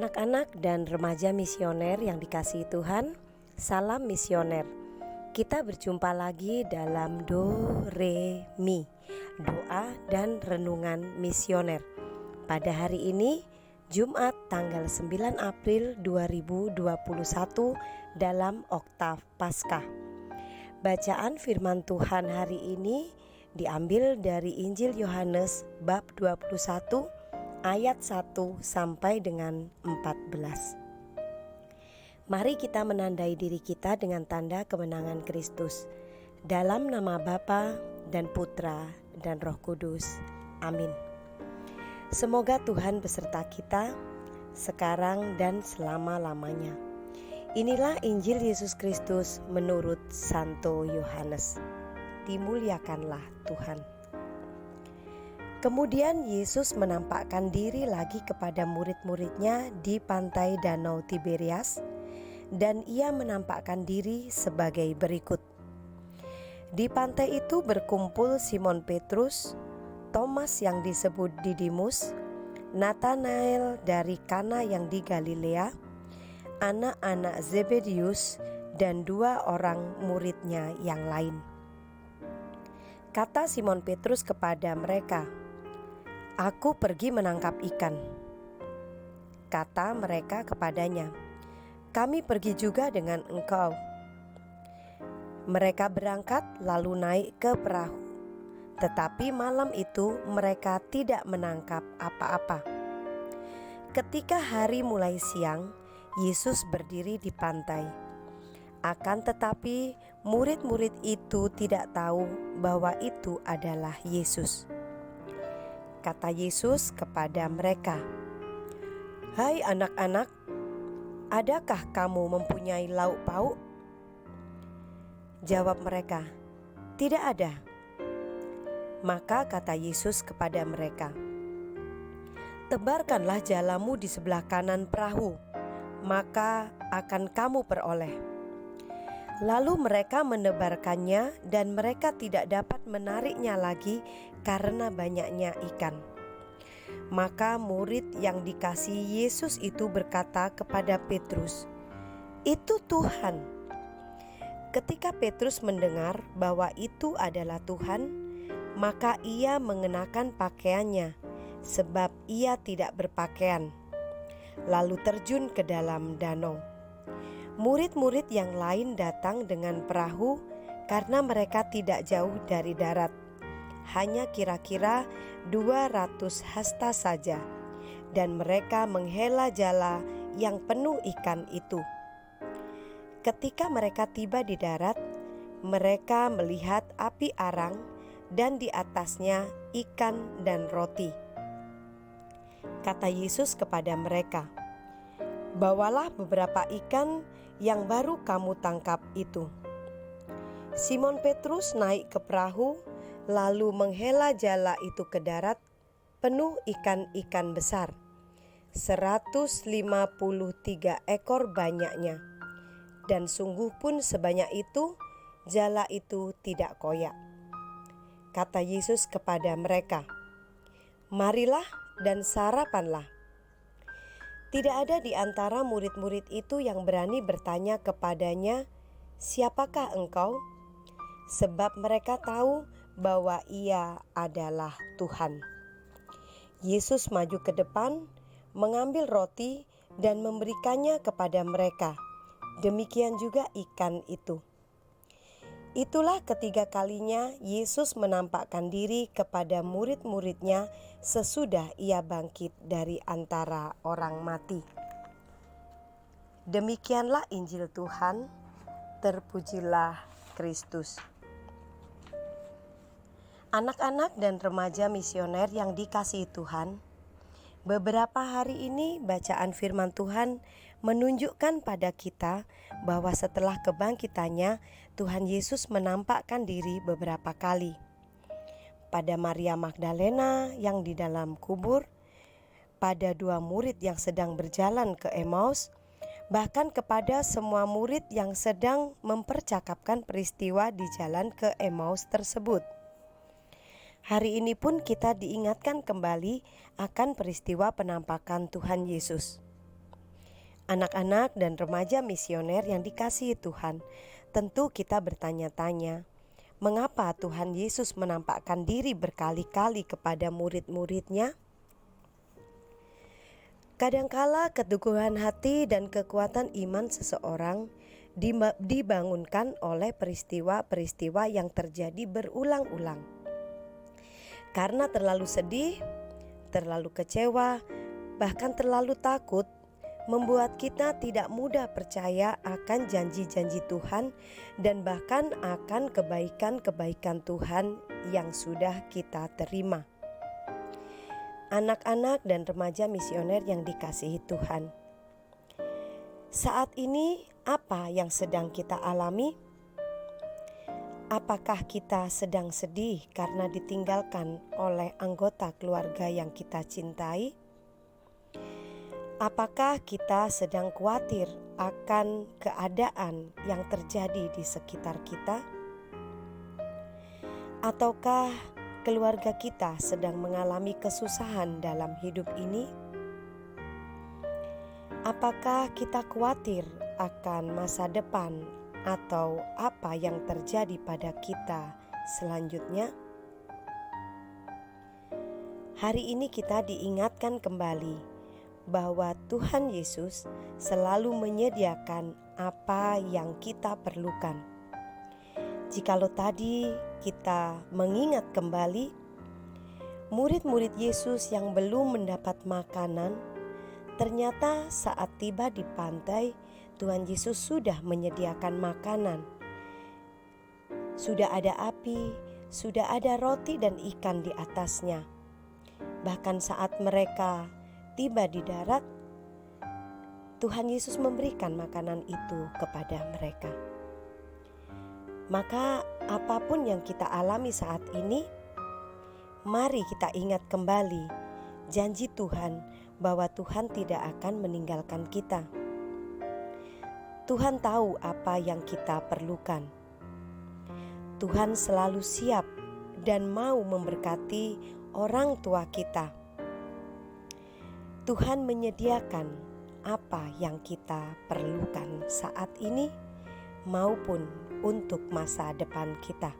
Anak-anak dan remaja misioner yang dikasihi Tuhan, salam misioner. Kita berjumpa lagi dalam Do Re Mi, doa dan renungan misioner. Pada hari ini, Jumat tanggal 9 April 2021 dalam Oktav Paskah. Bacaan firman Tuhan hari ini diambil dari Injil Yohanes bab 21 ayat 1 sampai dengan 14. Mari kita menandai diri kita dengan tanda kemenangan Kristus. Dalam nama Bapa dan Putra dan Roh Kudus. Amin. Semoga Tuhan beserta kita sekarang dan selama-lamanya. Inilah Injil Yesus Kristus menurut Santo Yohanes. Dimuliakanlah Tuhan. Kemudian Yesus menampakkan diri lagi kepada murid-muridnya di pantai Danau Tiberias, dan ia menampakkan diri sebagai berikut. Di pantai itu berkumpul Simon Petrus, Thomas yang disebut Didimus, Nathanael dari Kana yang di Galilea, anak-anak Zebedius, dan 2 orang muridnya yang lain. Kata Simon Petrus kepada mereka, "Aku pergi menangkap ikan." Kata mereka kepadanya, "Kami pergi juga dengan engkau." Mereka berangkat lalu naik ke perahu, tetapi malam itu mereka tidak menangkap apa-apa. Ketika hari mulai siang, Yesus berdiri di pantai. Akan tetapi murid-murid itu tidak tahu bahwa itu adalah Yesus. Kata Yesus kepada mereka, "Hai anak-anak, adakah kamu mempunyai lauk pauk?" Jawab mereka, "Tidak ada." Maka kata Yesus kepada mereka, "Tebarkanlah jalamu di sebelah kanan perahu, maka akan kamu peroleh." Lalu mereka menebarkannya dan mereka tidak dapat menariknya lagi karena banyaknya ikan. Maka murid yang dikasihi Yesus itu berkata kepada Petrus, "Itu Tuhan." Ketika Petrus mendengar bahwa itu adalah Tuhan, maka ia mengenakan pakaiannya, sebab ia tidak berpakaian, lalu terjun ke dalam danau. Murid-murid yang lain datang dengan perahu karena mereka tidak jauh dari darat, hanya kira-kira 200 hasta saja, dan mereka menghela jala yang penuh ikan itu. Ketika mereka tiba di darat, mereka melihat api arang dan di atasnya ikan dan roti. Kata Yesus kepada mereka, "Bawalah beberapa ikan yang baru kamu tangkap itu." Simon Petrus naik ke perahu, lalu menghela jala itu ke darat, penuh ikan-ikan besar, 153 ekor banyaknya. Dan sungguh pun sebanyak itu, jala itu tidak koyak. Kata Yesus kepada mereka, "Marilah dan sarapanlah." Tidak ada di antara murid-murid itu yang berani bertanya kepadanya, "Siapakah engkau?" Sebab mereka tahu bahwa ia adalah Tuhan. Yesus maju ke depan, mengambil roti dan memberikannya kepada mereka. Demikian juga ikan itu. Itulah ketiga kalinya Yesus menampakkan diri kepada murid-muridnya sesudah ia bangkit dari antara orang mati. Demikianlah Injil Tuhan, terpujilah Kristus. Anak-anak dan remaja misioner yang dikasihi Tuhan, beberapa hari ini bacaan firman Tuhan menunjukkan pada kita bahwa setelah kebangkitannya, Tuhan Yesus menampakkan diri beberapa kali. Pada Maria Magdalena yang di dalam kubur, pada 2 murid yang sedang berjalan ke Emmaus, bahkan kepada semua murid yang sedang mempercakapkan peristiwa di jalan ke Emmaus tersebut. Hari ini pun kita diingatkan kembali akan peristiwa penampakan Tuhan Yesus. Anak-anak dan remaja misioner yang dikasihi Tuhan, tentu kita bertanya-tanya, mengapa Tuhan Yesus menampakkan diri berkali-kali kepada murid-muridnya? Kadangkala keteguhan hati dan kekuatan iman seseorang dibangunkan oleh peristiwa-peristiwa yang terjadi berulang-ulang. Karena terlalu sedih, terlalu kecewa, bahkan terlalu takut, membuat kita tidak mudah percaya akan janji-janji Tuhan dan bahkan akan kebaikan-kebaikan Tuhan yang sudah kita terima. Anak-anak dan remaja misioner yang dikasihi Tuhan, saat ini apa yang sedang kita alami? Apakah kita sedang sedih karena ditinggalkan oleh anggota keluarga yang kita cintai? Apakah kita sedang khawatir akan keadaan yang terjadi di sekitar kita? Ataukah keluarga kita sedang mengalami kesusahan dalam hidup ini? Apakah kita khawatir akan masa depan atau apa yang terjadi pada kita selanjutnya? Hari ini kita diingatkan kembali bahwa Tuhan Yesus selalu menyediakan apa yang kita perlukan. Jikalau tadi kita mengingat kembali, murid-murid Yesus yang belum mendapat makanan, ternyata saat tiba di pantai, Tuhan Yesus sudah menyediakan makanan. Sudah ada api, sudah ada roti dan ikan di atasnya. Bahkan saat mereka tiba di darat, Tuhan Yesus memberikan makanan itu kepada mereka. Maka apapun yang kita alami saat ini, mari kita ingat kembali janji Tuhan bahwa Tuhan tidak akan meninggalkan kita. Tuhan tahu apa yang kita perlukan. Tuhan selalu siap dan mau memberkati orang tua kita. Tuhan menyediakan apa yang kita perlukan saat ini maupun untuk masa depan kita.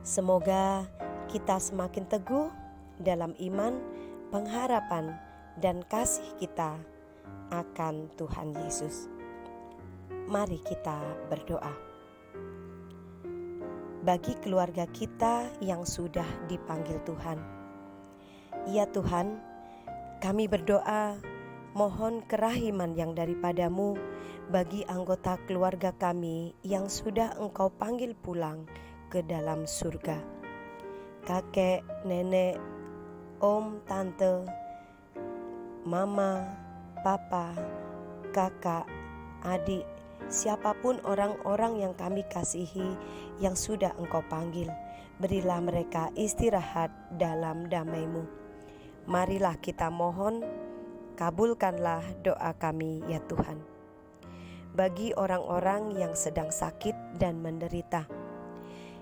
Semoga kita semakin teguh dalam iman, pengharapan, dan kasih kita akan Tuhan Yesus. Mari kita berdoa. Bagi keluarga kita yang sudah dipanggil Tuhan, ya Tuhan, kami berdoa mohon kerahiman yang daripadamu bagi anggota keluarga kami yang sudah Engkau panggil pulang ke dalam surga. Kakek, nenek, om, tante, mama, papa, kakak, adik, siapapun orang-orang yang kami kasihi yang sudah Engkau panggil, berilah mereka istirahat dalam damai-Mu. Marilah kita mohon, kabulkanlah doa kami ya Tuhan. Bagi orang-orang yang sedang sakit dan menderita,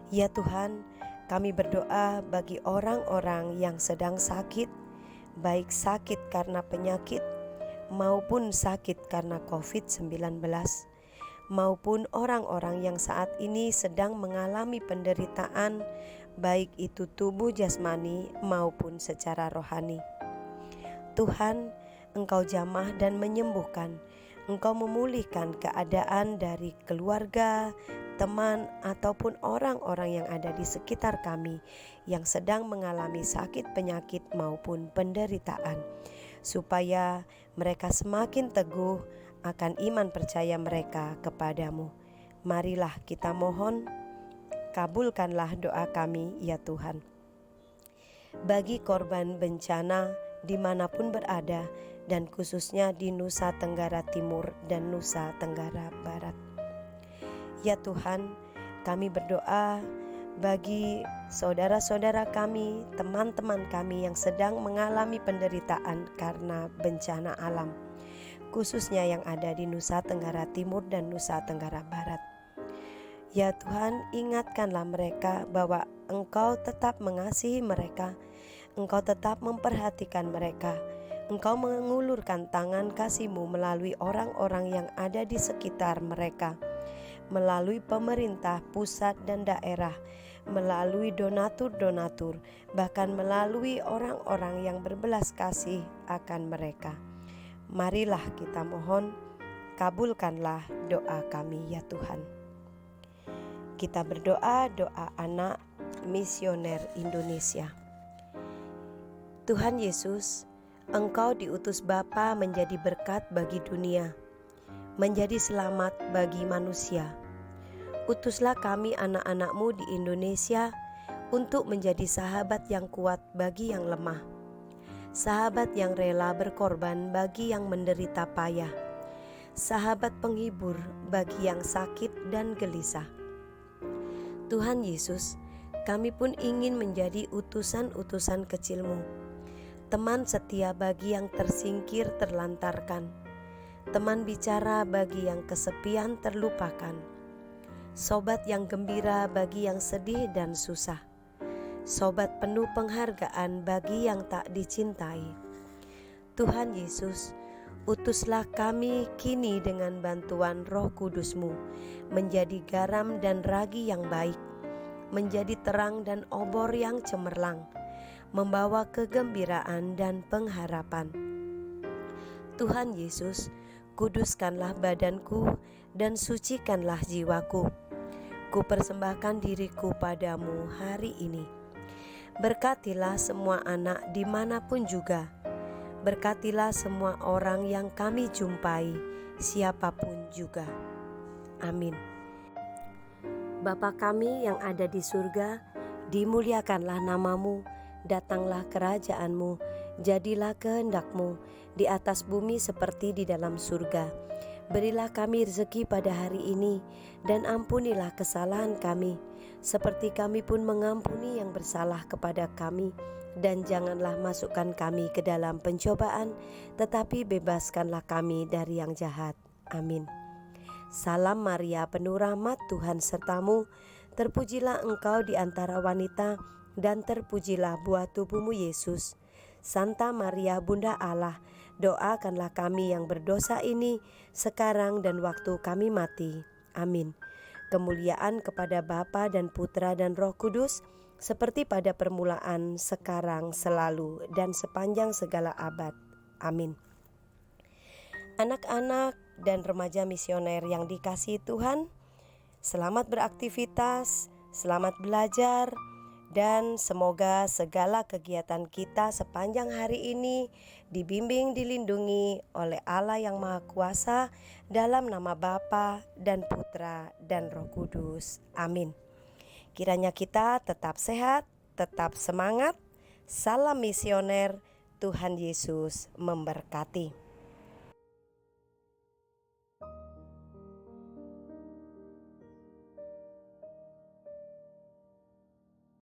ya Tuhan, kami berdoa bagi orang-orang yang sedang sakit, baik sakit karena penyakit maupun sakit karena COVID-19, maupun orang-orang yang saat ini sedang mengalami penderitaan, baik itu tubuh jasmani maupun secara rohani. Tuhan, Engkau jamah dan menyembuhkan. Engkau memulihkan keadaan dari keluarga, teman, ataupun orang-orang yang ada di sekitar kami yang sedang mengalami sakit penyakit maupun penderitaan, supaya mereka semakin teguh akan iman percaya mereka kepadamu. Marilah kita mohon, kabulkanlah doa kami ya Tuhan. Bagi korban bencana dimanapun berada, dan khususnya di Nusa Tenggara Timur dan Nusa Tenggara Barat, ya Tuhan, kami berdoa bagi saudara-saudara kami, teman-teman kami yang sedang mengalami penderitaan karena bencana alam, khususnya yang ada di Nusa Tenggara Timur dan Nusa Tenggara Barat. Ya Tuhan, ingatkanlah mereka bahwa Engkau tetap mengasihi mereka, Engkau tetap memperhatikan mereka, Engkau mengulurkan tangan kasih-Mu melalui orang-orang yang ada di sekitar mereka, melalui pemerintah pusat dan daerah, melalui donatur-donatur, bahkan melalui orang-orang yang berbelas kasih akan mereka. Marilah kita mohon, kabulkanlah doa kami ya Tuhan. Kita berdoa doa anak misioner Indonesia. Tuhan Yesus, Engkau diutus Bapa menjadi berkat bagi dunia, menjadi selamat bagi manusia. Utuslah kami anak-anak-Mu di Indonesia untuk menjadi sahabat yang kuat bagi yang lemah, sahabat yang rela berkorban bagi yang menderita payah, sahabat penghibur bagi yang sakit dan gelisah. Tuhan Yesus, kami pun ingin menjadi utusan-utusan kecil-Mu, teman setia bagi yang tersingkir terlantarkan, teman bicara bagi yang kesepian terlupakan, sobat yang gembira bagi yang sedih dan susah, sobat penuh penghargaan bagi yang tak dicintai. Tuhan Yesus, utuslah kami kini dengan bantuan Roh Kudus-Mu menjadi garam dan ragi yang baik, menjadi terang dan obor yang cemerlang, membawa kegembiraan dan pengharapan. Tuhan Yesus, kuduskanlah badanku dan sucikanlah jiwaku. Ku persembahkan diriku padamu hari ini. Berkatilah semua anak dimanapun juga. Berkatilah semua orang yang kami jumpai, siapapun juga. Amin. Bapa kami yang ada di surga, dimuliakanlah nama-Mu, datanglah kerajaan-Mu, jadilah kehendak-Mu di atas bumi seperti di dalam surga. Berilah kami rezeki pada hari ini, dan ampunilah kesalahan kami, seperti kami pun mengampuni yang bersalah kepada kami. Dan janganlah masukkan kami ke dalam pencobaan, tetapi bebaskanlah kami dari yang jahat. Amin. Salam Maria, penuh rahmat, Tuhan sertamu. Terpujilah engkau di antara wanita, dan terpujilah buah tubuhmu Yesus. Santa Maria Bunda Allah, doakanlah kami yang berdosa ini sekarang dan waktu kami mati. Amin. Kemuliaan kepada Bapa dan Putra dan Roh Kudus, seperti pada permulaan, sekarang, selalu, dan sepanjang segala abad. Amin. Anak-anak dan remaja misioner yang dikasihi Tuhan, selamat beraktivitas, selamat belajar, dan semoga segala kegiatan kita sepanjang hari ini dibimbing, dilindungi oleh Allah yang Maha Kuasa, dalam nama Bapa dan Putra dan Roh Kudus. Amin. Kiranya kita tetap sehat, tetap semangat. Salam misioner, Tuhan Yesus memberkati.